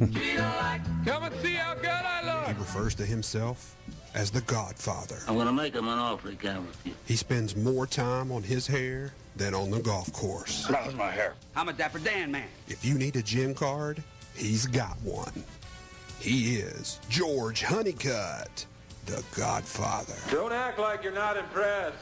Come and see how good I look. He refers to himself as the Godfather. I'm going to make him an offer he can't refuse. He spends more time on his hair than on the golf course. That was my hair. I'm a Dapper Dan man. If you need a gym card, he's got one. He is George Honeycutt, the Godfather. Don't act like you're not impressed.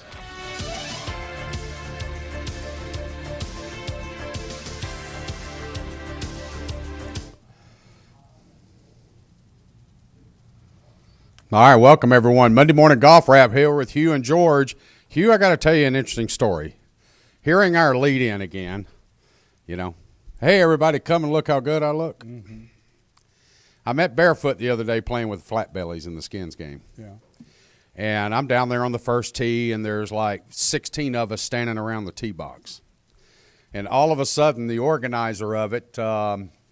All right, welcome everyone. Monday morning golf wrap here with Hugh and George. Hugh, I got to tell you an interesting story. Hearing our lead in again, hey everybody, come and look how good I look. Mm-hmm. I met Barefoot the other day playing with flat bellies in the skins game. Yeah. And I'm down there on the first tee, and there's like 16 of us standing around the tee box. And all of a sudden, the organizer of it,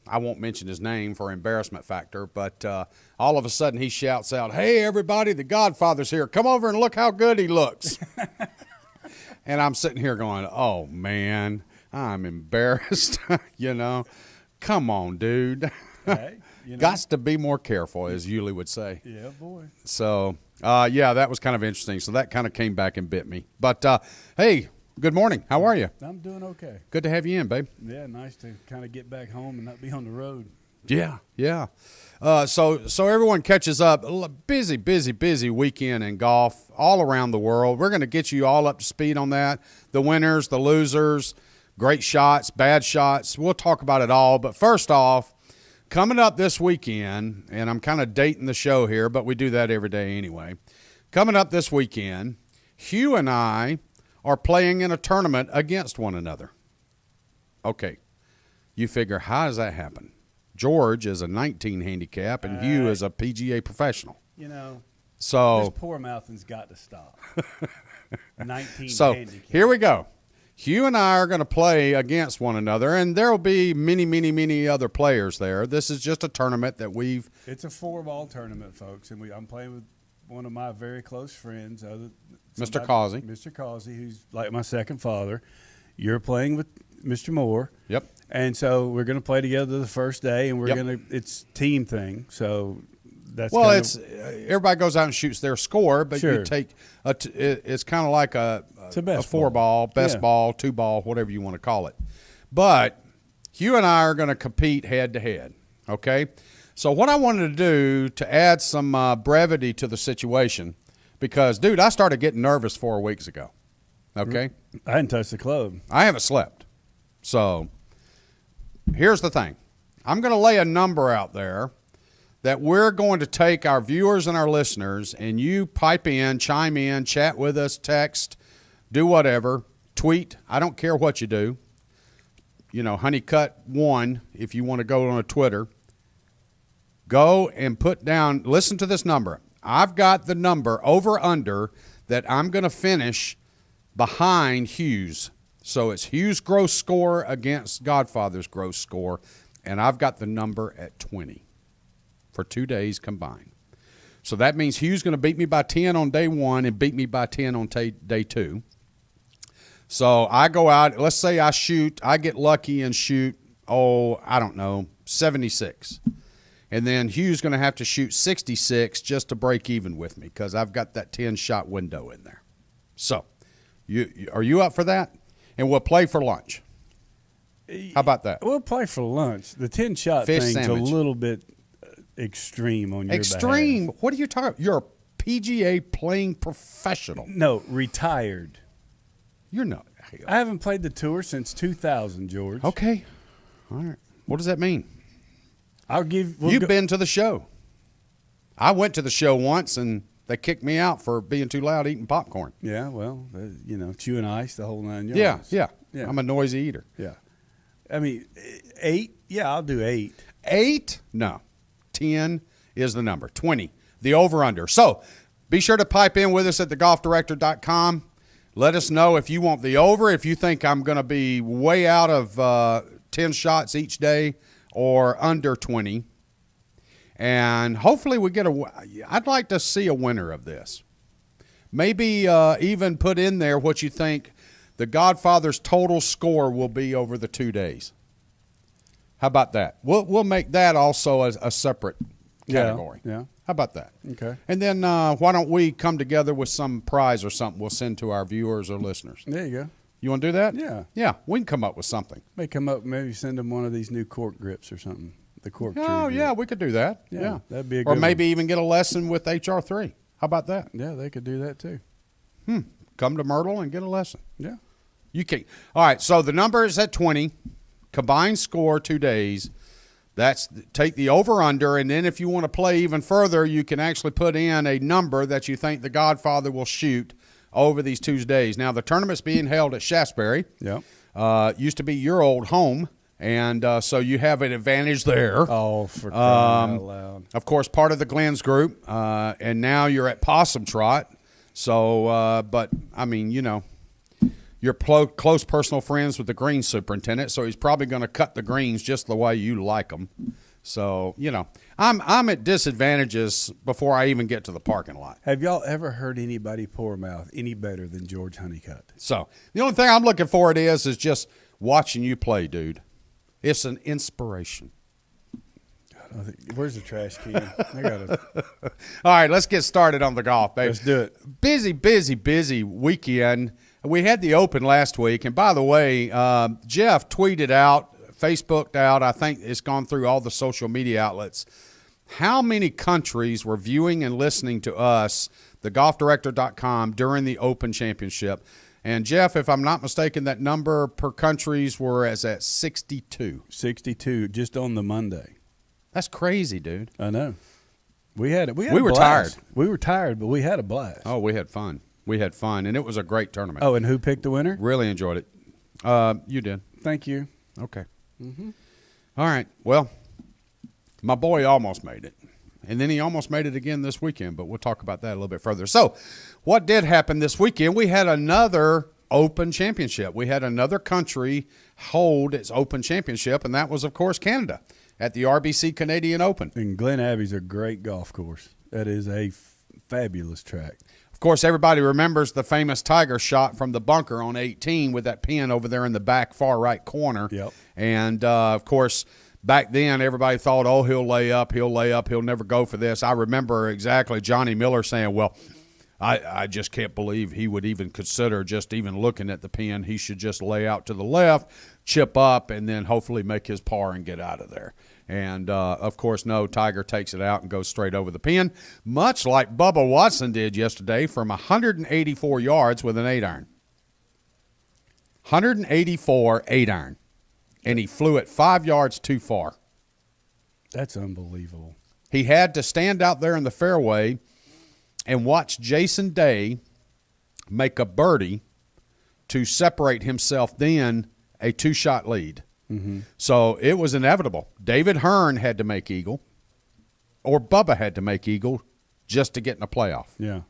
I won't mention his name for embarrassment factor, but all of a sudden he shouts out, "Hey, everybody, the Godfather's here. Come over and look how good he looks." And I'm sitting here going, oh, man, I'm embarrassed, Come on, dude. Hey, Gots to be more careful, as Yuli would say. Yeah, boy. So, that was kind of interesting. So that kind of came back and bit me. But, hey, good morning. How are you? I'm doing okay. Good to have you in, babe. Yeah, nice to kind of get back home and not be on the road. Yeah. So everyone catches up. Busy weekend in golf all around the world. We're going to get you all up to speed on that. The winners, the losers, great shots, bad shots. We'll talk about it all. But first off, coming up this weekend, and I'm kind of dating the show here, but we do that every day anyway. Coming up this weekend, Hugh and I are playing in a tournament against one another. Okay, you figure, how does that happen? George is a 19 handicap, and Hugh is a PGA professional. So this poor mouthing's got to stop. 19 so handicap. Here we go. Hugh and I are going to play against one another, and there will be many other players there. This is just a tournament that we've – It's a 4-ball tournament, folks, and I'm playing with one of my very close friends, Mr. Causey. Mr. Causey, who's like my second father. You're playing with Mr. Moore. Yep. And so we're going to play together the first day, and we're going to – it's team thing. So that's everybody goes out and shoots their score, but sure. you take it's kind of like a 4-ball, best ball, 2-ball, whatever you want to call it. But Hugh and I are going to compete head-to-head, okay? So what I wanted to do to add some brevity to the situation, because, dude, I started getting nervous 4 weeks ago, okay? I hadn't touched the club. I haven't slept. So here's the thing. I'm going to lay a number out there that we're going to take our viewers and our listeners, and you pipe in, chime in, chat with us, text, do whatever, tweet. I don't care what you do. Honeycutt1, if you want to go on a Twitter. Go and put down, listen to this number. I've got the number over under that I'm going to finish behind Hughes. So it's Hughes' gross score against Godfather's gross score, and I've got the number at 20 for 2 days combined. So that means Hughes going to beat me by 10 on day one and beat me by 10 on day two. So I go out, let's say I get lucky and shoot, 76. And then Hugh's going to have to shoot 66 just to break even with me because I've got that 10-shot window in there. So are you up for that? And we'll play for lunch. How about that? We'll play for lunch. The 10-shot thing's sandwich. A little bit extreme on your Extreme? behalf. What are you talking about? You're a PGA playing professional. No, retired. You're not. I haven't played the tour since 2000, George. Okay. All right. What does that mean? You've been to the show. I went to the show once, and they kicked me out for being too loud eating popcorn. Yeah, well, chewing ice, the whole 9 yards. Yeah. I'm a noisy eater. Yeah. I mean, 8? Yeah, I'll do 8. 8? No. 10 is the number. 20, the over-under. So be sure to pipe in with us at thegolfdirector.com. Let us know if you want the over, if you think I'm going to be way out of 10 shots each day or under 20. And hopefully we get I'd like to see a winner of this. Maybe even put in there what you think the Godfather's total score will be over the 2 days. How about that? We'll make that also a separate category. Yeah. How about that? Okay. And then why don't we come together with some prize or something we'll send to our viewers or listeners? There you go. You want to do that? Yeah. Yeah, we can come up with something. Maybe send them one of these new cork grips or something. The cork tree Oh, grip. yeah, we could do that. Yeah. That'd be a Or good maybe one. even get a lesson with HR3. How about that? Yeah, they could do that too. Come to Myrtle and get a lesson. Yeah. You can. All right, so the number is at 20. Combined score 2 days. Take the over-under, and then if you want to play even further, you can actually put in a number that you think the Godfather will shoot over these 2 days. Now, the tournament's being held at Shaftesbury. Yeah. Used to be your old home, and so you have an advantage there. Oh, for crying out loud. Of course, part of the Glenn's group, and now you're at Possum Trot. So, but, I mean, you're close personal friends with the greens superintendent, so he's probably going to cut the greens just the way you like them. So, I'm at disadvantages before I even get to the parking lot. Have y'all ever heard anybody pour mouth any better than George Honeycutt? So, the only thing I'm looking forward is just watching you play, dude. It's an inspiration. Where's the trash can? I got it. All right, let's get started on the golf, baby. Let's do it. Busy weekend. We had the Open last week, and by the way, Jeff tweeted out, Facebooked out, I think it's gone through all the social media outlets, how many countries were viewing and listening to us, thegolfdirector.com, during the Open Championship. And, Jeff, if I'm not mistaken, that number per countries were at 62. 62 just on the Monday. That's crazy, dude. I know. We were tired. blast. We were tired, but we had a blast. Oh, we had fun. And it was a great tournament. Oh, and who picked the winner? Really enjoyed it. You did. Thank you. Okay. All right. Well, my boy almost made it. And then he almost made it again this weekend, but we'll talk about that a little bit further. So what did happen this weekend? We had another Open Championship. We had another country hold its Open Championship, and that was, of course, Canada at the RBC Canadian Open. And Glen Abbey's a great golf course. That is a fabulous track. Of course, everybody remembers the famous Tiger shot from the bunker on 18 with that pin over there in the back far right corner. Yep. And, of course, back then everybody thought, oh, he'll lay up, he'll never go for this. I remember exactly Johnny Miller saying, well, I just can't believe he would even consider just even looking at the pin. He should just lay out to the left, chip up, and then hopefully make his par and get out of there. And, of course, no, Tiger takes it out and goes straight over the pin, much like Bubba Watson did yesterday from 184 yards with an 8-iron. 184 8-iron. And he flew it 5 yards too far. That's unbelievable. He had to stand out there in the fairway and watch Jason Day make a birdie to separate himself then a 2-shot lead. Mm-hmm. So it was inevitable. David Hearn had to make eagle, or Bubba had to make eagle just to get in the playoff. Yeah.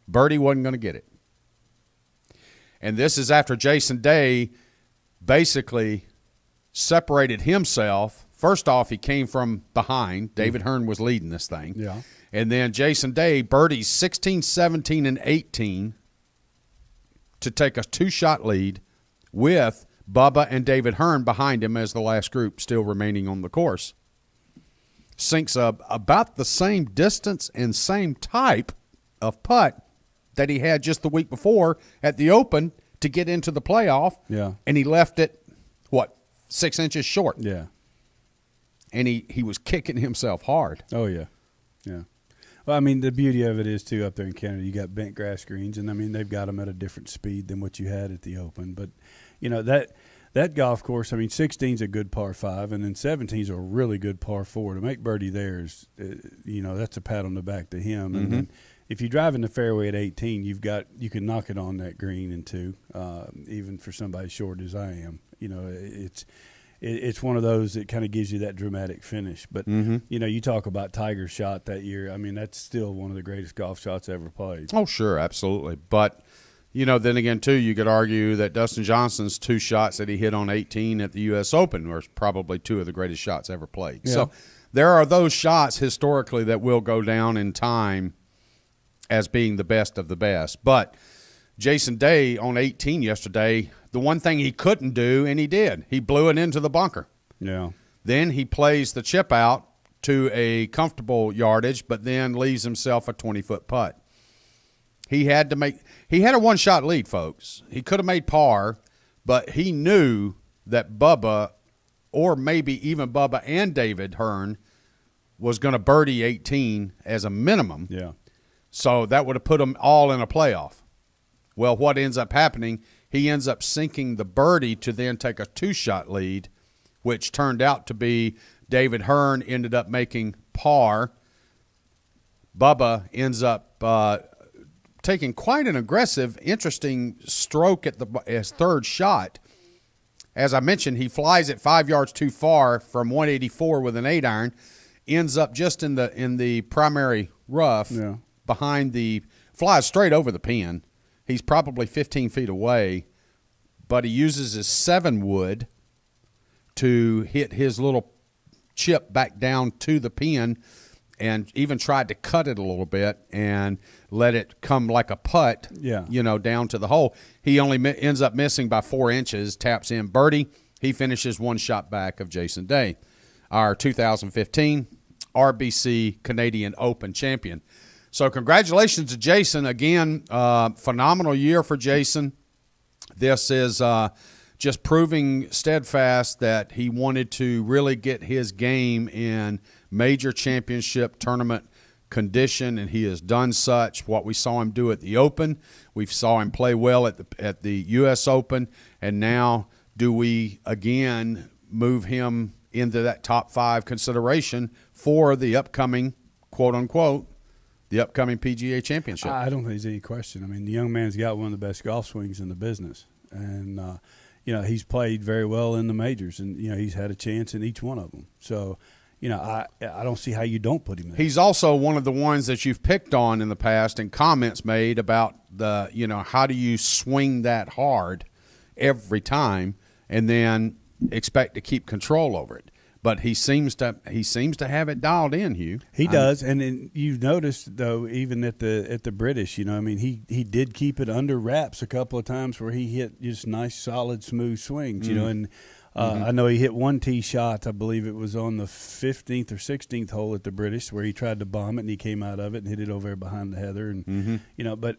Birdie wasn't going to get it. And this is after Jason Day basically separated himself. First off, he came from behind. David Hearn was leading this thing. Yeah. And then Jason Day birdies 16, 17, and 18 to take a 2-shot lead with Bubba and David Hearn behind him as the last group still remaining on the course. Sinks about the same distance and same type of putt that he had just the week before at the Open to get into the playoff. Yeah. And he left it, 6 inches short. Yeah. And he was kicking himself hard. Oh, yeah. Yeah. Well, I mean, the beauty of it is, too, up there in Canada, you got bent grass greens, and, I mean, they've got them at a different speed than what you had at the Open. But, that golf course, I mean, 16's a good par 5, and then 17's a really good par 4. To make birdie there is, that's a pat on the back to him. And then if you drive in the fairway at 18, you can knock it on that green in 2, even for somebody short as I am. It's one of those that kind of gives you that dramatic finish. But, you talk about Tiger's shot that year. I mean, that's still one of the greatest golf shots ever played. Oh, sure, absolutely. But, then again, too, you could argue that Dustin Johnson's 2 shots that he hit on 18 at the U.S. Open were probably 2 of the greatest shots ever played. Yeah. So there are those shots historically that will go down in time as being the best of the best. But Jason Day on 18 yesterday, the one thing he couldn't do, and he did, he blew it into the bunker. Yeah. Then he plays the chip out to a comfortable yardage, but then leaves himself a 20-foot putt. He had a one-shot lead, folks. He could have made par, but he knew that Bubba, or maybe even Bubba and David Hearn, was going to birdie 18 as a minimum. Yeah. So that would have put them all in a playoff. Well, what ends up happening, he ends up sinking the birdie to then take a 2-shot lead, which turned out to be David Hearn ended up making par. Bubba ends up taking quite an aggressive, interesting stroke at his third shot. As I mentioned, he flies it 5 yards too far from 184 with an 8-iron, ends up just in the primary rough flies straight over the pin. He's probably 15 feet away, but he uses his 7-wood to hit his little chip back down to the pin, and even tried to cut it a little bit and let it come like a putt, down to the hole. He only ends up missing by 4 inches, taps in birdie. He finishes 1 shot back of Jason Day, our 2015 RBC Canadian Open champion. So congratulations to Jason. Again, phenomenal year for Jason. This is just proving steadfast that he wanted to really get his game in major championship tournament condition, and he has done such. What we saw him do at the Open, we saw him play well at the U.S. Open, and now do we again move him into that top 5 consideration for the upcoming, quote-unquote, the upcoming PGA Championship? I don't think there's any question. I mean, the young man's got one of the best golf swings in the business, and he's played very well in the majors, and he's had a chance in each one of them. So, I don't see how you don't put him there. He's also one of the ones that you've picked on in the past and comments made about how do you swing that hard every time and then expect to keep control over it. But he seems to have it dialed in, Hugh. He does, and you've noticed though, even at the British, he did keep it under wraps a couple of times where he hit just nice, solid, smooth swings. And I know he hit one tee shot. I believe it was on the 15th or 16th hole at the British where he tried to bomb it and he came out of it and hit it over there behind the heather. And but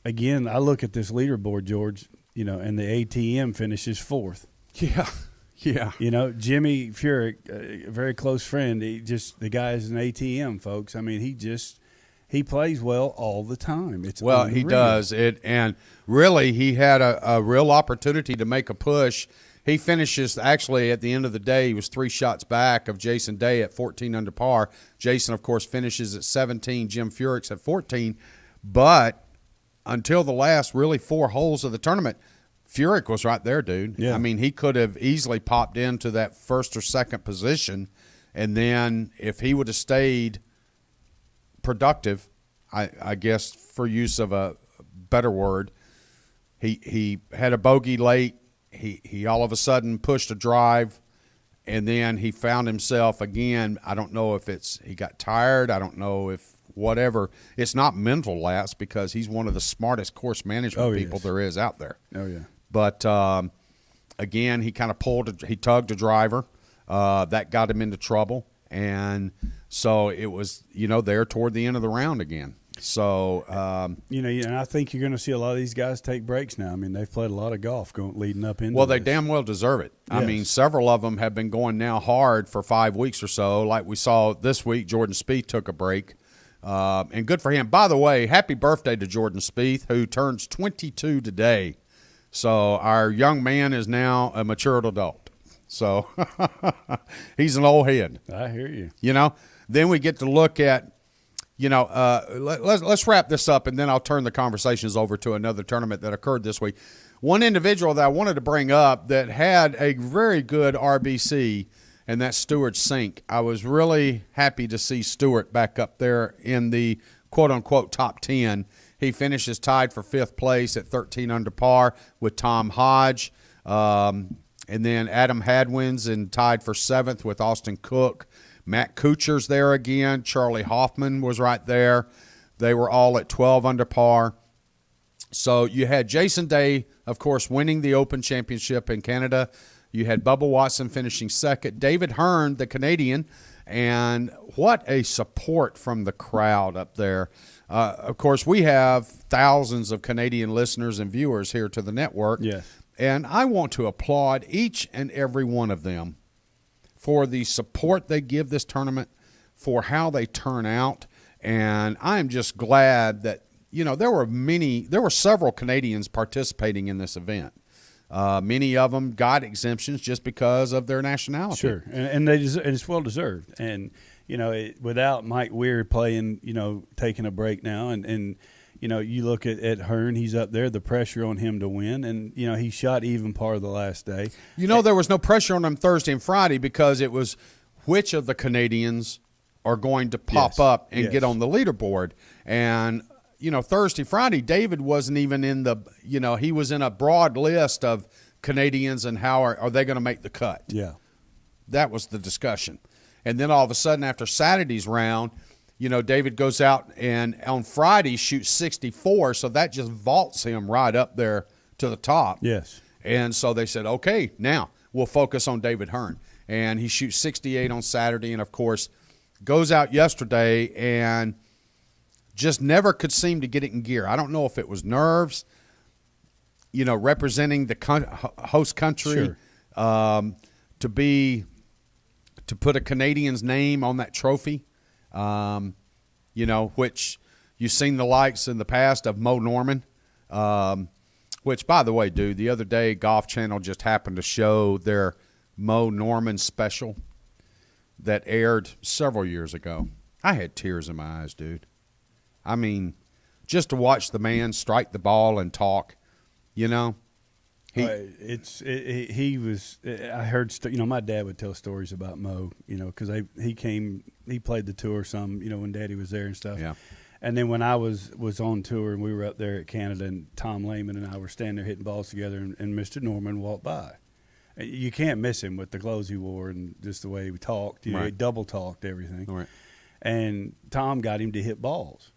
again, I look at this leaderboard, George. And the ATM finishes 4th. Yeah. Yeah. Jimmy Furyk, a very close friend, the guy is an ATM, folks. I mean, he plays well all the time. It's unreal. He does. And really he had a real opportunity to make a push. He finishes, actually, at the end of the day, he was 3 shots back of Jason Day at 14 under par. Jason, of course, finishes at 17. Jim Furyk's at 14. But until the last really 4 holes of the tournament, Furyk was right there, dude. Yeah. I mean, he could have easily popped into that first or second position, and then if he would have stayed productive, I guess for use of a better word, he had a bogey late. He all of a sudden pushed a drive, and then he found himself again. I don't know if he got tired. I don't know if whatever. It's not mental lapse because he's one of the smartest course management people there is out there. Oh, yeah. But, again, he kind of he tugged a driver. That got him into trouble. And so it was, there toward the end of the round again. So, and I think you're going to see a lot of these guys take breaks now. I mean, they've played a lot of golf leading up into they damn well deserve it. Yes. I mean, several of them have been going now hard for 5 weeks or so. Like we saw this week, Jordan Spieth took a break. And good for him. By the way, happy birthday to Jordan Spieth, who turns 22 today. So our young man is now a mature adult. So he's an old head. I hear you. Then we get to look at, let's wrap this up, and then I'll turn the conversations over to another tournament that occurred this week. One individual that I wanted to bring up that had a very good RBC, and that's Stewart Cink. I was really happy to see Stewart back up there in the quote-unquote top 10. He finishes tied for 5th place at 13 under par with Tom Hodge. And then Adam Hadwin's tied for 7th with Austin Cook. Matt Kuchar's there again. Charlie Hoffman was right there. They were all at 12 under par. So you had Jason Day, of course, winning the Open Championship in Canada. You had Bubba Watson finishing second. David Hearn, the Canadian, and what a support from the crowd up there. Of course, we have thousands of Canadian listeners and viewers here to the network. Yes. And I want to applaud each and every one of them for the support they give this tournament, for how they turn out. And I am just glad that, there were several Canadians participating in this event. Many of them got exemptions just because of their nationality. Sure, and it's well deserved. And without Mike Weir playing, taking a break now, and you look at Hearn, he's up there. The pressure on him to win, and he shot even par of the last day. There was no pressure on him Thursday and Friday because it was which of the Canadians are going to pop up and get on the leaderboard. And Thursday, Friday, David wasn't even in the, he was in a broad list of Canadians and how are they going to make the cut. Yeah. That was the discussion. And then all of a sudden after Saturday's round, David goes out and on Friday shoots 64, so that just vaults him right up there to the top. Yes. And so they said, okay, now we'll focus on David Hearn. And he shoots 68 on Saturday and, of course, goes out yesterday and just never could seem to get it in gear. I don't know if it was nerves, representing the host country, Sure. to put a Canadian's name on that trophy, which you've seen the likes in the past of Mo Norman, which, by the way, dude, the other day Golf Channel just happened to show their Mo Norman special that aired several years ago. I had tears in my eyes, dude. I mean, just to watch the man strike the ball and talk, he was. I heard, my dad would tell stories about Mo, because he played the tour some, when Daddy was there and stuff. Yeah. And then when I was on tour and we were up there at Canada, and Tom Lehman and I were standing there hitting balls together, and Mr. Norman walked by. You can't miss him with the clothes he wore and just the way he talked. He double talked everything. Right. And Tom got him to hit balls.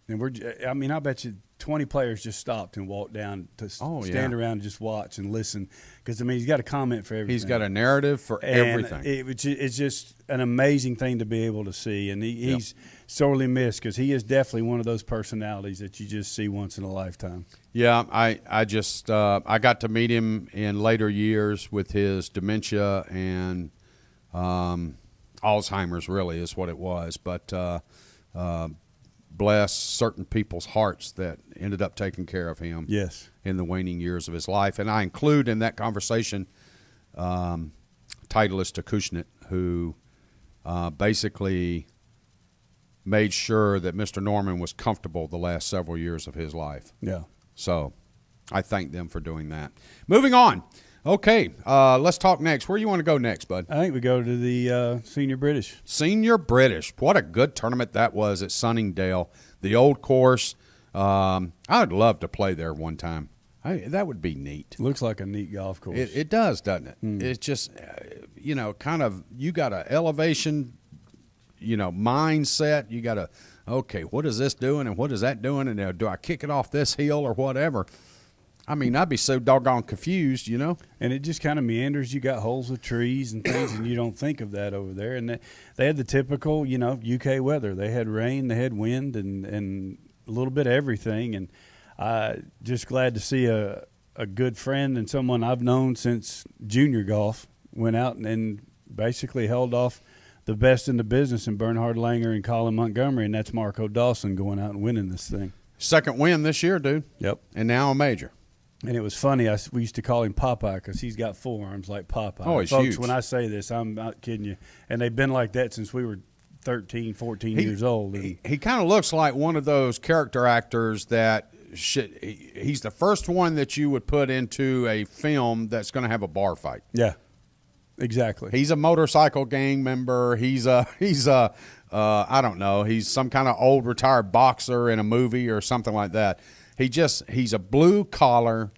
And I bet you 20 players just stopped and walked down to stand around and just watch and listen. Because, he's got a comment for everything. He's got a narrative for everything. It's just an amazing thing to be able to see. And he's sorely missed because he is definitely one of those personalities that you just see once in a lifetime. Yeah, I just I got to meet him in later years with his dementia and Alzheimer's, really, is what it was. But bless certain people's hearts that ended up taking care of him. Yes. In the waning years of his life. And I include in that conversation Titleist Acushnet, who basically made sure that Mr. Norman was comfortable the last several years of his life. Yeah. So I thank them for doing that. Moving on. Okay, let's talk next. Where do you want to go next, bud? I think we go to the Senior British. Senior British. What a good tournament that was at Sunningdale, the old course. I'd love to play there one time. That would be neat. Looks like a neat golf course. It does, doesn't it? It's just, kind of, you got an elevation, mindset. You got to, okay, what is this doing and what is that doing? And do I kick it off this hill or whatever? I mean, I'd be so doggone confused, And it just kind of meanders. You got holes with trees and things, and you don't think of that over there. And they had the typical, UK weather. They had rain, they had wind, and a little bit of everything. And just glad to see a good friend and someone I've known since junior golf went out and basically held off the best in the business in Bernhard Langer and Colin Montgomery, and that's Marco Dawson going out and winning this thing. Second win this year, dude. Yep. And now a major. And it was funny. We used to call him Popeye because he's got forearms like Popeye. Oh, he's Folks, huge. When I say this, I'm not kidding you. And they've been like that since we were 13, 14 years old. He kind of looks like one of those character actors that he's the first one that you would put into a film that's going to have a bar fight. Yeah, exactly. He's a motorcycle gang member. He's I don't know. He's some kind of old retired boxer in a movie or something like that. He's a blue collar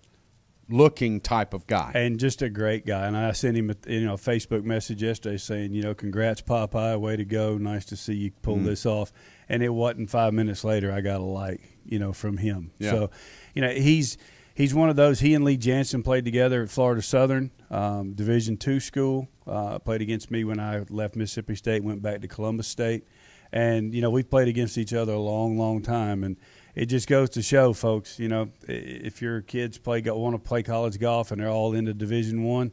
looking type of guy. And just a great guy. And I sent him a Facebook message yesterday saying, congrats, Popeye, way to go. Nice to see you pull this off. And it wasn't 5 minutes later I got a like, from him. Yeah. So, he's he's one of those. He and Lee Jansen played together at Florida Southern, Division II school. Played against me when I left Mississippi State, went back to Columbus State. And, we've played against each other a long, long time. And it just goes to show, folks, if your kids want to play college golf and they're all into Division I,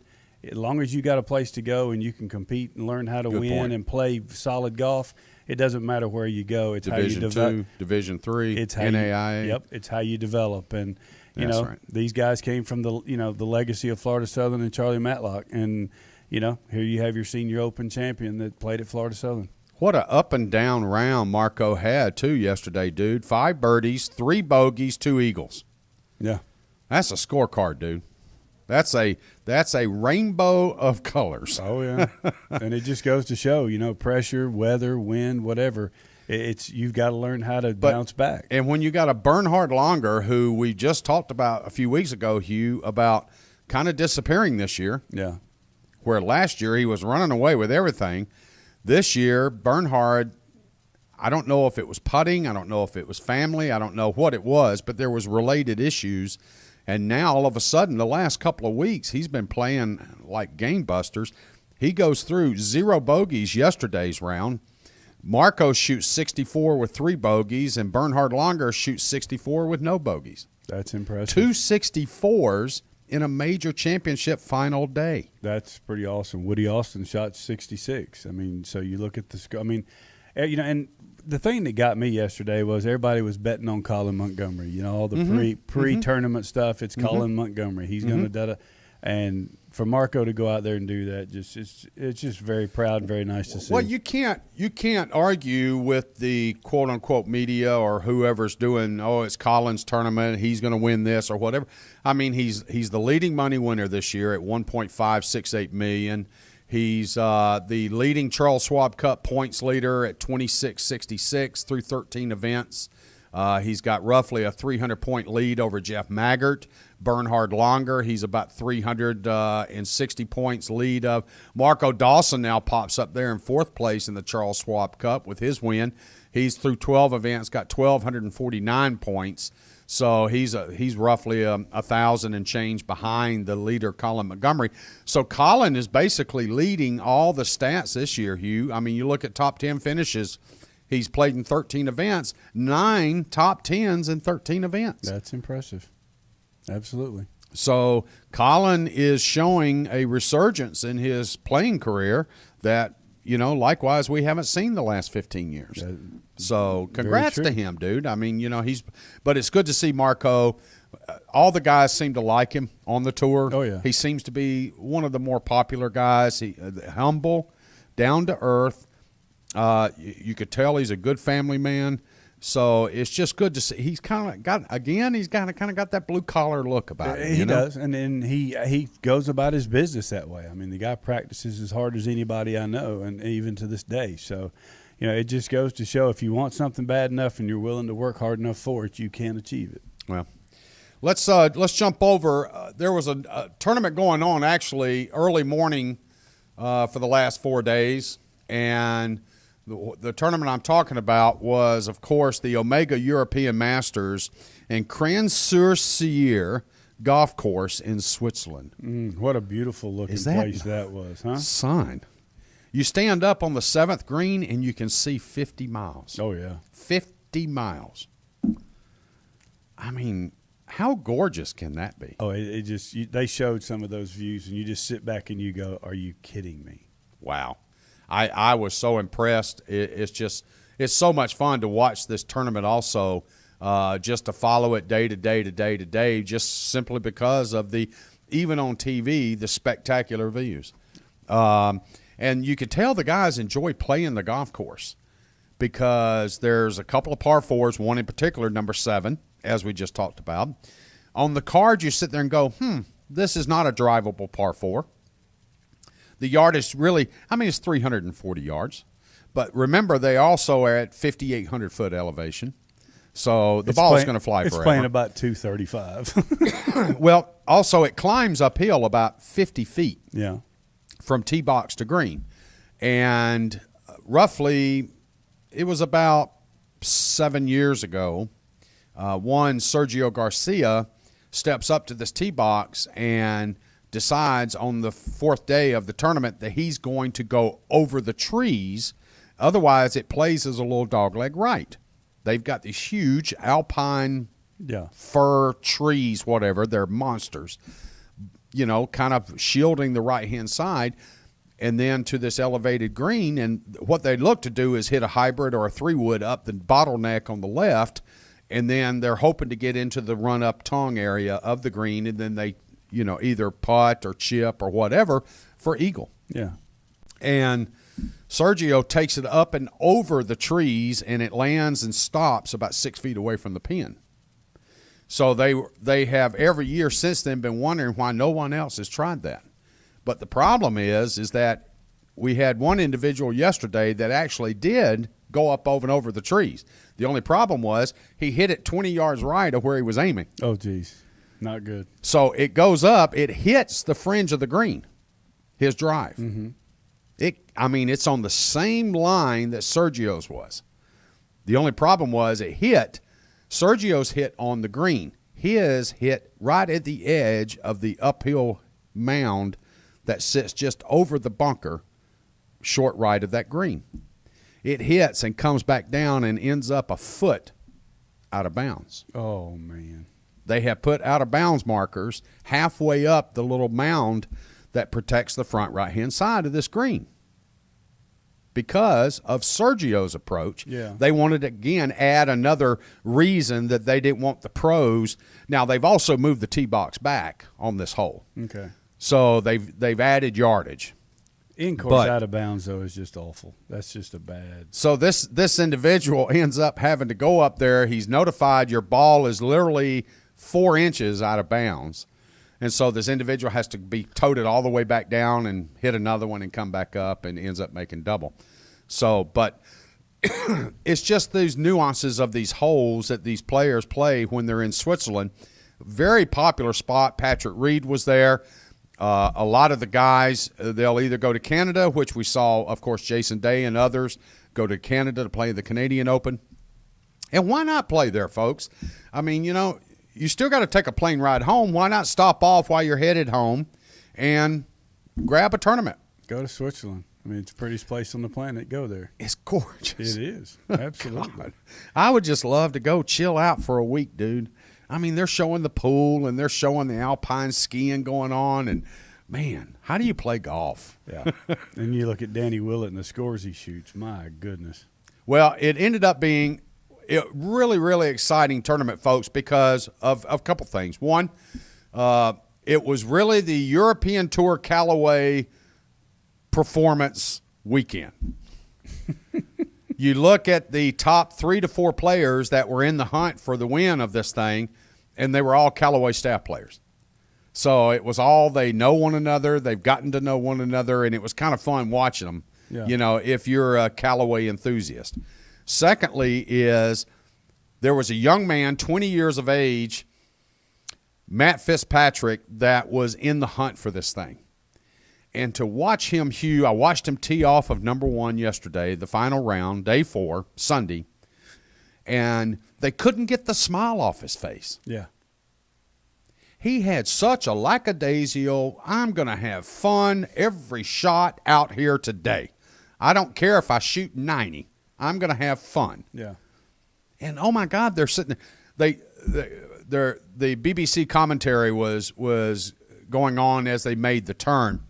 as long as you got a place to go and you can compete and learn how to win and play solid golf, it doesn't matter where you go. It's Division how you develop. Division III, It's how NAIA. it's how you develop. And That's right. these guys came from the legacy of Florida Southern and Charlie Matlock, and here you have your Senior Open champion that played at Florida Southern. What a up and down round Marco had too yesterday, dude. 5 birdies, 3 bogeys, 2 eagles. Yeah, that's a scorecard, dude. That's a rainbow of colors. Oh yeah, and it just goes to show, pressure, weather, wind, whatever. You've got to learn how to bounce back. And when you got a Bernhard Longer, who we just talked about a few weeks ago, Hugh, about kind of disappearing this year. Yeah. Where last year he was running away with everything. This year, Bernhard, I don't know if it was putting, I don't know if it was family, I don't know what it was, but there was related issues. And now, all of a sudden, the last couple of weeks, he's been playing like gangbusters. He goes through 0 bogeys yesterday's round. Marco shoots 64 with 3 bogeys, and Bernhard Longer shoots 64 with no bogeys. That's impressive. 2 64s in a major championship final day. That's pretty awesome. Woody Austin shot 66. I mean, so you look at the score. I mean, and the thing that got me yesterday was everybody was betting on Colin Montgomery. All the pre-tournament stuff. It's Colin Montgomery. He's going to and for Marco to go out there and do that, it's just very proud, very nice to see. Well, you can't argue with the quote unquote media or whoever's doing, it's Colin's tournament, he's going to win this or whatever. I mean, he's the leading money winner this year at $1.568 million. He's the leading Charles Schwab Cup points leader at 2666 through 13 events. He's got roughly a 300-point lead over Jeff Maggart. Bernhard Longer, he's about 360 points lead of Marco Dawson. Now pops up there in 4th place in the Charles Schwab Cup with his win. He's through 12 events, got 1,249 points. So he's roughly 1,000 and change behind the leader, Colin Montgomery. So Colin is basically leading all the stats this year, Hugh. I mean, you look at top 10 finishes. He's played in 13 events, 9 top 10s in 13 events. That's impressive. Absolutely. So Colin is showing a resurgence in his playing career that, likewise we haven't seen the last 15 years. So congrats to him, dude. I mean, but it's good to see Marco. All the guys seem to like him on the tour. Oh, yeah. He seems to be one of the more popular guys. He humble, down to earth. You could tell he's a good family man. So it's just good to see. He's kind of got that blue collar look about him. He does, and then he goes about his business that way. I mean, the guy practices as hard as anybody I know, and even to this day. So, it just goes to show if you want something bad enough and you're willing to work hard enough for it, you can achieve it. Well, let's jump over. There was a tournament going on actually early morning for the last 4 days, and the tournament I'm talking about was, of course, the Omega European Masters and Cran-sur-Sierre golf course in Switzerland. What a beautiful looking place that was, huh? Son, you stand up on the 7th green and you can see 50 miles. Oh, yeah. 50 miles. I mean, how gorgeous can that be? Oh, they showed some of those views, and you just sit back and you go, are you kidding me? Wow. I was so impressed. It's so much fun to watch this tournament also, just to follow it day to day to day to day, just simply because of even on TV, the spectacular views. And you could tell the guys enjoy playing the golf course because there's a couple of par 4s, one in particular, number 7, as we just talked about. On the card, you sit there and go, this is not a drivable par 4. The yardage really, it's 340 yards. But remember, they also are at 5,800-foot elevation. So the ball is going to fly forever. It's playing about 235. Well, also it climbs uphill about 50 feet from tee box to green. And roughly, it was about 7 years ago, one Sergio Garcia steps up to this tee box and decides on the fourth day of the tournament that he's going to go over the trees. Otherwise, it plays as a little dogleg right. They've got these huge alpine fir trees, whatever. They're monsters, kind of shielding the right-hand side. And then to this elevated green, and what they look to do is hit a hybrid or a 3-wood up the bottleneck on the left, and then they're hoping to get into the run-up tongue area of the green, and then they, either putt or chip or whatever for eagle. Yeah. And Sergio takes it up and over the trees, and it lands and stops about 6 feet away from the pin. So they have every year since then been wondering why no one else has tried that. But the problem is that we had one individual yesterday that actually did go up over and over the trees. The only problem was he hit it 20 yards right of where he was aiming. Oh, geez. Not good. So it goes up. It hits the fringe of the green, his drive. Mm-hmm. It's on the same line that Sergio's was. The only problem was it hit. Sergio's hit on the green. His hit right at the edge of the uphill mound that sits just over the bunker, short right of that green. It hits and comes back down and ends up a foot out of bounds. Oh, man. They have put out of bounds markers halfway up the little mound that protects the front right-hand side of this green. Because of Sergio's approach, they wanted to, again, add another reason that they didn't want the pros. Now, they've also moved the tee box back on this hole. Okay. So they've added yardage. In-course out of bounds, though, is just awful. That's just a bad. So this individual ends up having to go up there. He's notified your ball is literally 4 inches out of bounds. And so this individual has to be toted all the way back down and hit another one and come back up and ends up making double. So, but it's just these nuances of these holes that these players play when they're in Switzerland. Very popular spot. Patrick Reed was there. A lot of the guys, they'll either go to Canada, which we saw, of course, Jason Day and others go to Canada to play the Canadian Open. And why not play there, folks? I mean, you still got to take a plane ride home. Why not stop off while you're headed home and grab a tournament? Go to Switzerland. I mean, it's the prettiest place on the planet. Go there. It's gorgeous. It is. Absolutely. God. I would just love to go chill out for a week, dude. I mean, they're showing the pool and they're showing the alpine skiing going on. And, man, how do you play golf? Yeah. And you look at Danny Willett and the scores he shoots. My goodness. Well, it ended up being a really, really exciting tournament, folks, because of a couple things. One, it was really the European Tour Callaway performance weekend. You look at the top 3 to 4 players that were in the hunt for the win of this thing, and they were all Callaway staff players. So it was all they know one another, they've gotten to know one another, and it was kind of fun watching them, if you're a Callaway enthusiast. Secondly is there was a young man, 20 years of age, Matt Fitzpatrick, that was in the hunt for this thing. And to watch him, Hugh, I watched him tee off of number 1 yesterday, the final round, day 4, Sunday, and they couldn't get the smile off his face. Yeah. He had such a lackadaisical, I'm going to have fun every shot out here today. I don't care if I shoot 90. I'm going to have fun. Yeah. And, oh, my God, they're sitting there. The BBC commentary was going on as they made the turn.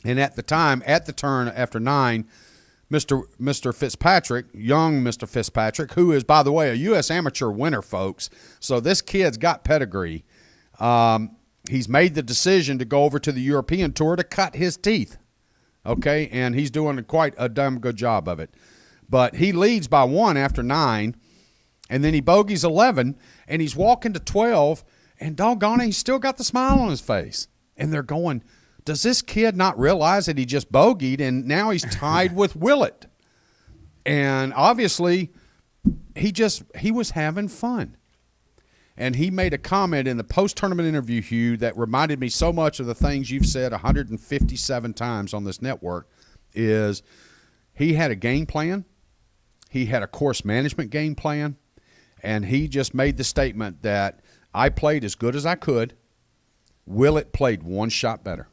And at the turn after 9, Mr. Fitzpatrick, young Mr. Fitzpatrick, who is, by the way, a U.S. amateur winner, folks. So this kid's got pedigree. He's made the decision to go over to the European Tour to cut his teeth. Okay, and he's doing quite a damn good job of it. But he leads by 1 after 9, and then he bogeys 11, and he's walking to 12, and doggone it, he's still got the smile on his face. And they're going, does this kid not realize that he just bogeyed and now he's tied with Willett? And obviously he was having fun. And he made a comment in the post-tournament interview, Hugh, that reminded me so much of the things you've said 157 times on this network, is he had a game plan. He had a course management game plan. And he just made the statement that I played as good as I could. Willett played one shot better.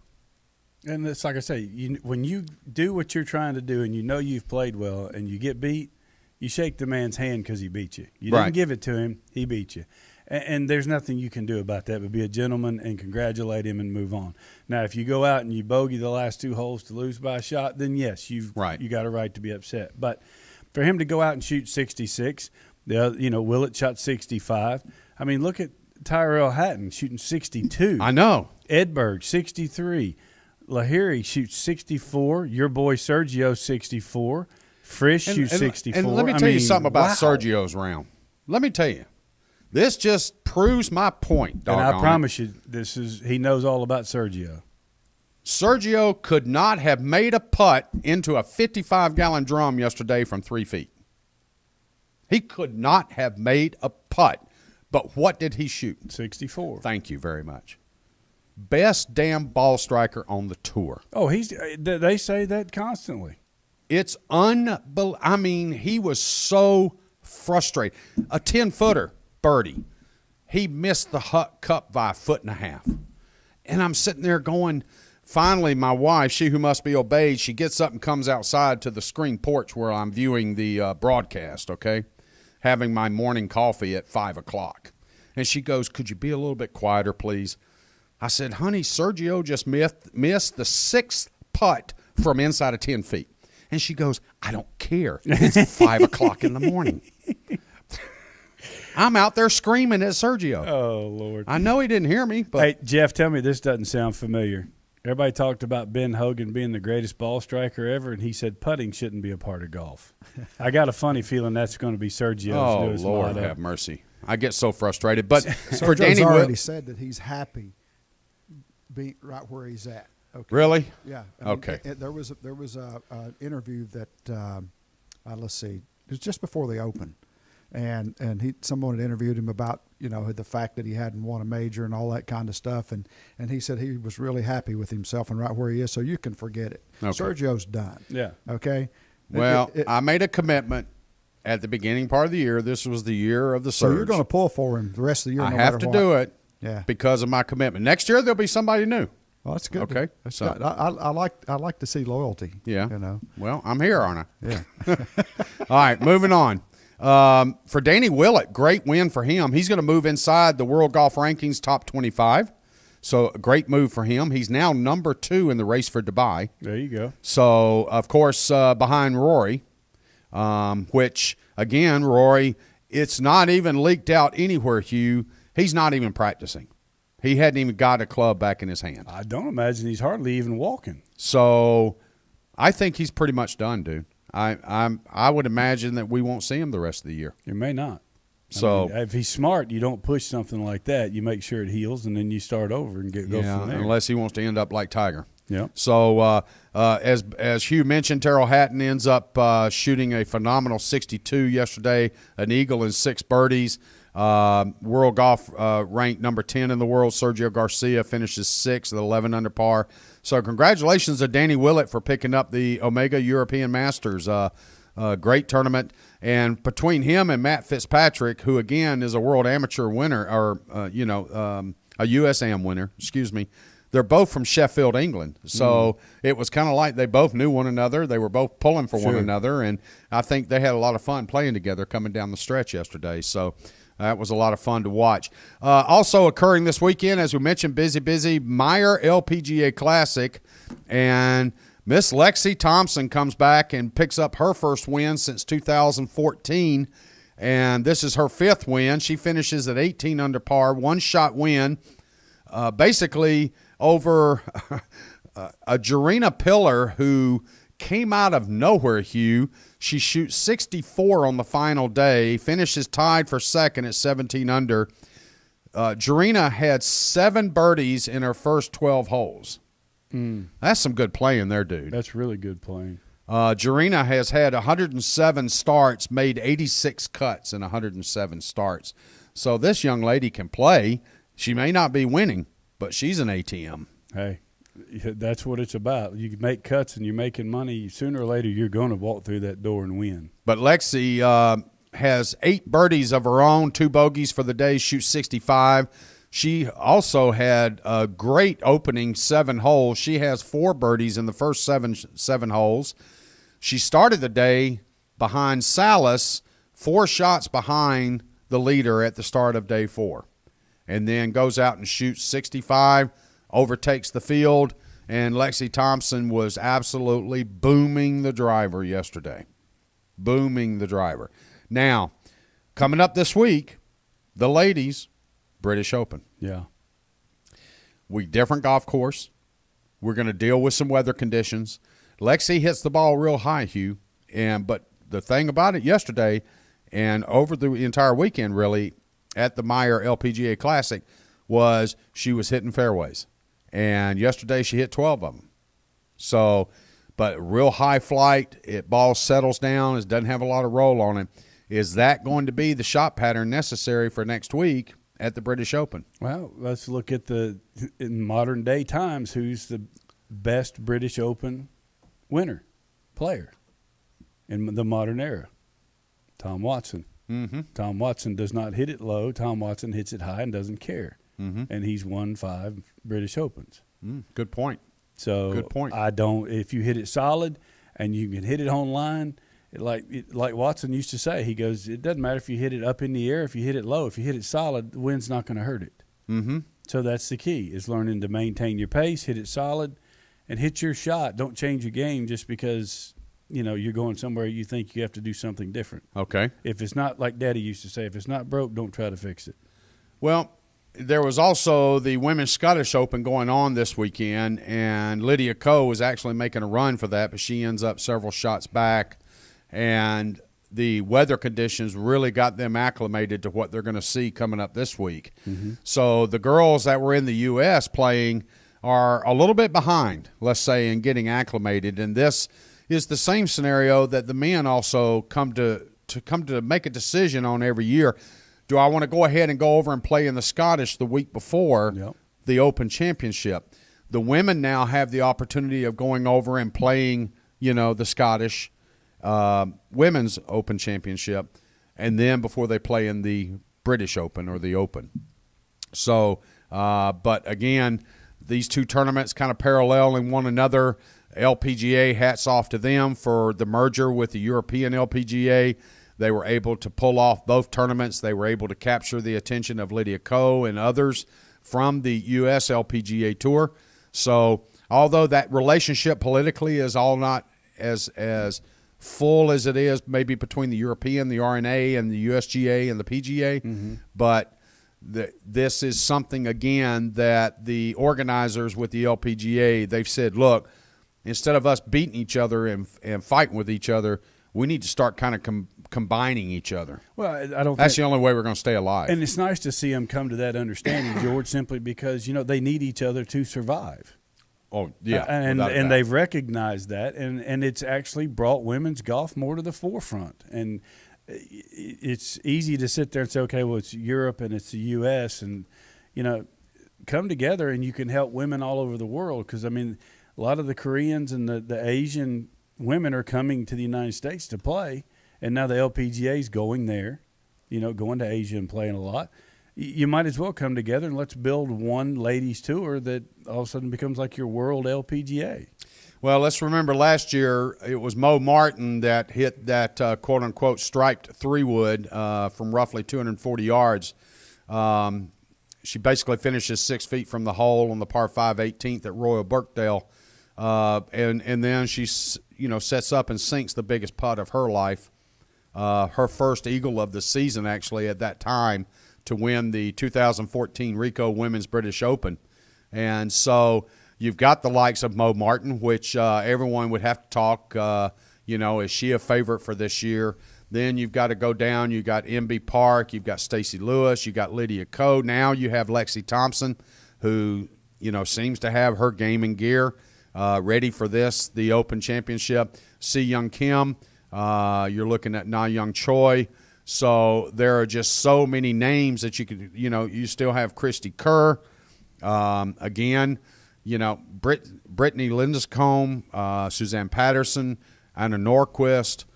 And it's like I say, when you do what you're trying to do and you know you've played well and you get beat, you shake the man's hand because he beat you. You didn't give it to him, he beat you. And there's nothing you can do about that but be a gentleman and congratulate him and move on. Now, if you go out and you bogey the last 2 holes to lose by a shot, then yes, you got a right to be upset. But for him to go out and shoot 66, Willett shot 65. I mean, look at Tyrell Hatton shooting 62. I know. Edberg, 63. Lahiri shoots 64. Your boy Sergio, 64. Frisch shoots 64. And let me tell you something about Sergio's round. Let me tell you. This just proves my point, and I promise you, he knows all about Sergio. Sergio could not have made a putt into a 55-gallon drum yesterday from 3 feet. He could not have made a putt. But what did he shoot? 64. Thank you very much. Best damn ball striker on the tour. Oh, they say that constantly. It's unbelievable. I mean, he was so frustrated. A 10-footer birdie. He missed the cup by a foot and a half. And I'm sitting there going, finally, my wife, she who must be obeyed, she gets up and comes outside to the screen porch where I'm viewing the broadcast, okay, having my morning coffee at 5 o'clock. And she goes, could you be a little bit quieter, please? I said, honey, Sergio just missed the 6th putt from inside of 10 feet. And she goes, I don't care. It's 5 o'clock in the morning. I'm out there screaming at Sergio. Oh, Lord. I know he didn't hear me. But hey, Jeff, tell me this doesn't sound familiar. Everybody talked about Ben Hogan being the greatest ball striker ever, and he said putting shouldn't be a part of golf. I got a funny feeling that's going to be Sergio's newest Lord motto. have mercy. I get so frustrated. But for Sergio's Danny already said that he's happy being right where he's at. Okay. Really? Yeah. Okay. There was an interview that let's see, it was just before the Open, and someone had interviewed him about the fact that he hadn't won a major and all that kind of stuff, and he said he was really happy with himself and right where he is. So you can forget it. Okay. Sergio's done. Yeah. Okay. Well, I made a commitment at the beginning part of the year. This was the year of the surge. So you're going to pull for him the rest of the year. I have to do it. Yeah. Because of my commitment. Next year there'll be somebody new. Well, that's good. Okay. That's good. I like to see loyalty. Yeah. Well, I'm here, aren't I? Yeah. All right, moving on. For Danny Willett, great win for him. He's going to move inside the World Golf Rankings top 25. So a great move for him. He's now number 2 in the race for Dubai. There you go. So, of course, behind Rory, which, again, Rory, it's not even leaked out anywhere, Hugh. He's not even practicing. He hadn't even got a club back in his hand. I don't imagine he's hardly even walking. So I think he's pretty much done, dude. I would imagine that we won't see him the rest of the year. You may not. So if he's smart, you don't push something like that. You make sure it heals, and then you start over and go from there. Unless he wants to end up like Tiger. Yeah. So as Hugh mentioned, Terrell Hatton ends up shooting a phenomenal 62 yesterday, an eagle and 6 birdies. World Golf ranked number 10 in the world. Sergio Garcia finishes 6th at 11 under par. So congratulations to Danny Willett for picking up the Omega European Masters. Great tournament. And between him and Matt Fitzpatrick, who again is a World Amateur winner, or a USAM winner, excuse me, they're both from Sheffield, England. So it was kind of like they both knew one another. They were both pulling for one another, and I think they had a lot of fun playing together coming down the stretch yesterday. So that was a lot of fun to watch. Also occurring this weekend, as we mentioned, busy Meyer LPGA Classic, and Miss Lexi Thompson comes back and picks up her first win since 2014, and this is her 5th win. She finishes at 18 under par, 1-shot win, basically over a Jarena Pillar who came out of nowhere, Hugh. She shoots 64 on the final day, finishes tied for 2nd at 17 under. Jarena had 7 birdies in her first 12 holes. That's some good playing there, dude. That's really good playing. Jarena has had 107 starts, made 86 cuts in 107 starts. So this young lady can play. She may not be winning, but she's an ATM. Hey, that's what it's about. You make cuts and you're making money. Sooner or later, you're going to walk through that door and win. But Lexi, has 8 birdies of her own, 2 bogeys for the day, shoots 65. She also had a great opening 7 holes. She has 4 birdies in the first seven holes. She started the day behind Salas, 4 shots behind the leader at the start of day 4, and then goes out and shoots 65, overtakes the field, and Lexi Thompson was absolutely booming the driver yesterday. Booming the driver. Now, coming up this week, the ladies, British Open. Yeah. Different golf course. We're going to deal with some weather conditions. Lexi hits the ball real high, Hugh, but the thing about it yesterday and over the entire weekend really at the Meyer LPGA Classic was she was hitting fairways. And yesterday she hit 12 of them. So, but real high flight, ball settles down, it doesn't have a lot of roll on it. Is that going to be the shot pattern necessary for next week at the British Open? Well, let's look at in modern day times, who's the best British Open player in the modern era? Tom Watson. Mm-hmm. Tom Watson does not hit it low. Tom Watson hits it high and doesn't care. Mm-hmm. And he's won 5 British Opens. Good point. So good point. If you hit it solid and you can hit it on line, like Watson used to say, he goes, it doesn't matter if you hit it up in the air, if you hit it low, if you hit it solid, the wind's not going to hurt it. Mm-hmm. So that's the key, is learning to maintain your pace, hit it solid, and hit your shot. Don't change your game just because you're going somewhere you think you have to do something different. Okay. If it's not, like Daddy used to say, if it's not broke, don't try to fix it. Well, there was also the Women's Scottish Open going on this weekend, and Lydia Ko was actually making a run for that, but she ends up several shots back. And the weather conditions really got them acclimated to what they're going to see coming up this week. Mm-hmm. So the girls that were in the U.S. playing are a little bit behind, let's say, in getting acclimated. And this is the same scenario that the men also come to make a decision on every year. Do I want to go ahead and go over and play in the Scottish the week before the Open Championship? The women now have the opportunity of going over and playing, the Scottish Women's Open Championship, and then before they play in the British Open or the Open. So, but again, these two tournaments kind of paralleling one another. LPGA, hats off to them for the merger with the European LPGA. They were able to pull off both tournaments. They were able to capture the attention of Lydia Ko and others from the U.S. LPGA Tour. So, although that relationship politically is all not as full as it is maybe between the European, the RNA, and the USGA and the PGA, but this is something, again, that the organizers with the LPGA, they've said, look, instead of us beating each other and fighting with each other, we need to start kind of combining each other. Well, I don't. That's the only way we're going to stay alive. And it's nice to see them come to that understanding, George, simply because they need each other to survive. Oh yeah, and they've recognized that, and it's actually brought women's golf more to the forefront. And it's easy to sit there and say, okay, well, it's Europe and it's the U.S. and come together and you can help women all over the world. Because a lot of the Koreans and the Asian women are coming to the United States to play, and now the LPGA is going there, going to Asia and playing a lot. You might as well come together and let's build one ladies tour that all of a sudden becomes like your world LPGA. Well, let's remember last year it was Mo Martin that hit that quote-unquote striped 3-wood from roughly 240 yards. She basically finishes 6 feet from the hole on the par 5 18th at Royal Birkdale. And then she, sets up and sinks the biggest putt of her life, her first eagle of the season actually at that time, to win the 2014 Rico Women's British Open. And so you've got the likes of Mo Martin, which everyone would have to talk, is she a favorite for this year? Then you've got to go down. You've got MB Park. You've got Stacey Lewis. You've got Lydia Ko. Now you have Lexi Thompson, who, seems to have her game in gear, ready for the Open Championship. Si Young Kim. You're looking at Na Young Choi. So there are just so many names that you could, you still have Christy Kerr. Again, Brittany Lindiscombe, Suzanne Patterson, Anna Norquist.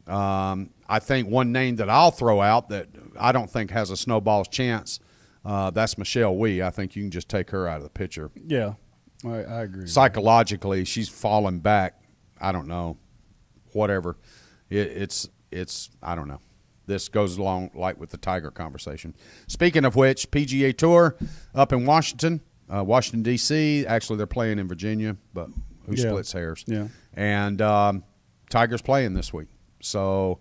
I think one name that I'll throw out that I don't think has a snowball's chance, that's Michelle Wee. I think you can just take her out of the picture. Yeah, I agree. Psychologically, she's fallen back. I don't know, whatever. It's I don't know. This goes along like with the Tiger conversation. Speaking of which, PGA Tour up in Washington, D.C. Actually, they're playing in Virginia, but who splits hairs? Yeah. And Tiger's playing this week. So,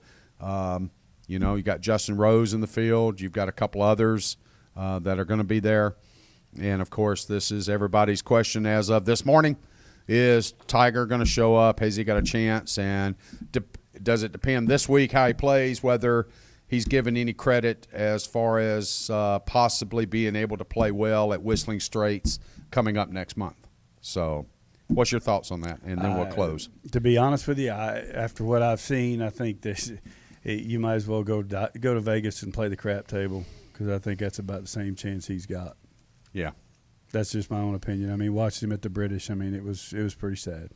you got Justin Rose in the field. You've got a couple others that are going to be there. And, of course, this is everybody's question as of this morning. Is Tiger going to show up? Has he got a chance? And does it depend this week how he plays, whether he's given any credit as far as possibly being able to play well at Whistling Straits coming up next month? So what's your thoughts on that? And then we'll close. To be honest with you, after what I've seen, I think you might as well go to Vegas and play the crap table, because I think that's about the same chance he's got. Yeah. That's just my own opinion. I mean, watching him at the British, I mean, it was pretty sad.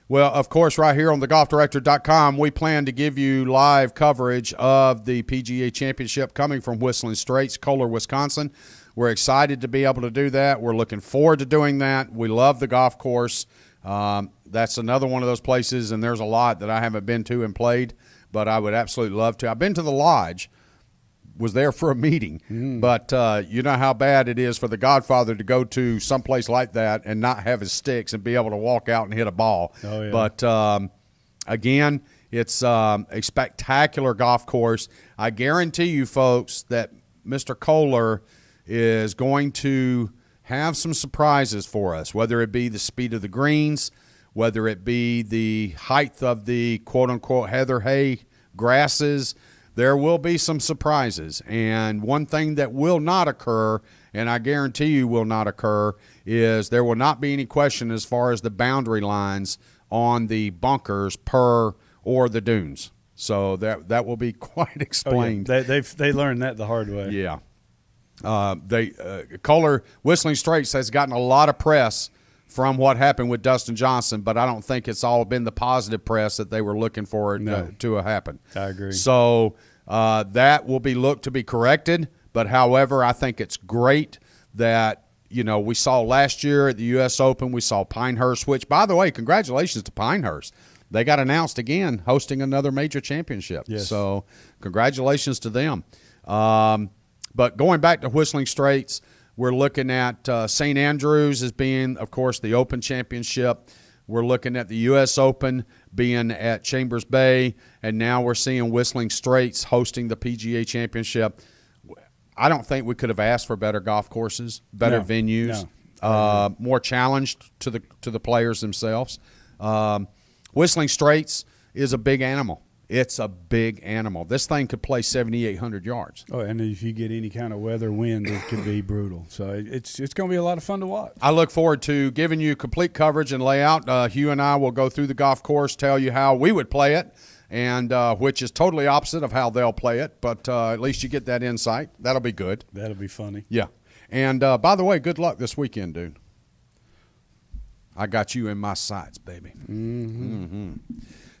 Well, of course, right here on thegolfdirector.com, we plan to give you live coverage of the PGA Championship coming from Whistling Straits, Kohler, Wisconsin. We're excited to be able to do that. We're looking forward to doing that. We love the golf course. That's another one of those places, and there's a lot that I haven't been to and played, but I would absolutely love to. I've been to the Lodge. Was there for a meeting, but you know how bad it is for the Godfather to go to someplace like that and not have his sticks and be able to walk out and hit a ball. Oh, yeah. But again, it's a spectacular golf course. I guarantee you, folks, that Mr. Kohler is going to have some surprises for us, whether it be the speed of the greens, whether it be the height of the quote-unquote Heather Hay grasses. There will be some surprises, and one thing that will not occur, and I guarantee you will not occur, is there will not be any question as far as the boundary lines on the bunkers or the dunes. So that will be quite explained. Oh, yeah. They learned that the hard way. Yeah. Kohler Whistling Straits has gotten a lot of press from what happened with Dustin Johnson, but I don't think it's all been the positive press that they were looking for it to happen. I agree. So that will be looked to be corrected. But, however, I think it's great that, we saw last year at the U.S. Open, we saw Pinehurst, which, by the way, congratulations to Pinehurst. They got announced again hosting another major championship. Yes. So congratulations to them. But going back to Whistling Straits, we're looking at St. Andrews as being, of course, the Open Championship. We're looking at the U.S. Open being at Chambers Bay, and now we're seeing Whistling Straits hosting the PGA Championship. I don't think we could have asked for better golf courses, better venues, more challenged to the players themselves. Whistling Straits is a big animal. It's a big animal. This thing could play 7,800 yards. Oh, and if you get any kind of weather, wind, it can be brutal. So it's going to be a lot of fun to watch. I look forward to giving you complete coverage and layout. Hugh and I will go through the golf course, tell you how we would play it, and which is totally opposite of how they'll play it. But at least you get that insight. That'll be good. That'll be funny. Yeah. And, by the way, good luck this weekend, dude. I got you in my sights, baby. Mm-hmm.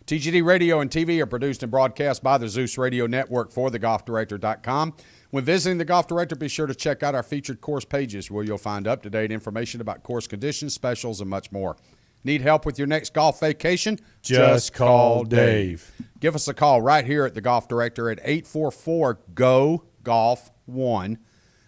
TGD Radio and TV are produced and broadcast by the Zeus Radio Network for thegolfdirector.com. When visiting The Golf Director, be sure to check out our featured course pages where you'll find up-to-date information about course conditions, specials, and much more. Need help with your next golf vacation? Just call Dave. Give us a call right here at The Golf Director at 844-GO-GOLF-1.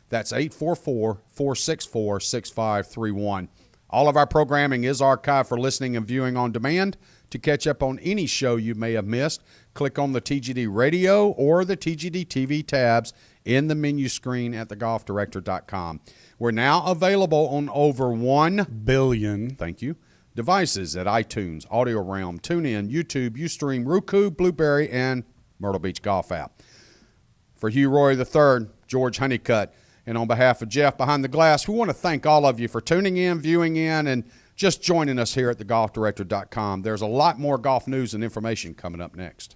That's 844-464-6531. All of our programming is archived for listening and viewing on demand. To catch up on any show you may have missed, click on the TGD Radio or the TGD TV tabs in the menu screen at thegolfdirector.com. We're now available on over 1 billion. Thank you. Devices at iTunes, Audio Realm, TuneIn, YouTube, Ustream, Roku, Blueberry, and Myrtle Beach Golf app. For Hugh Roy III, George Honeycutt, and on behalf of Jeff behind the glass, we want to thank all of you for tuning in, viewing in, and just joining us here at thegolfdirector.com. There's a lot more golf news and information coming up next.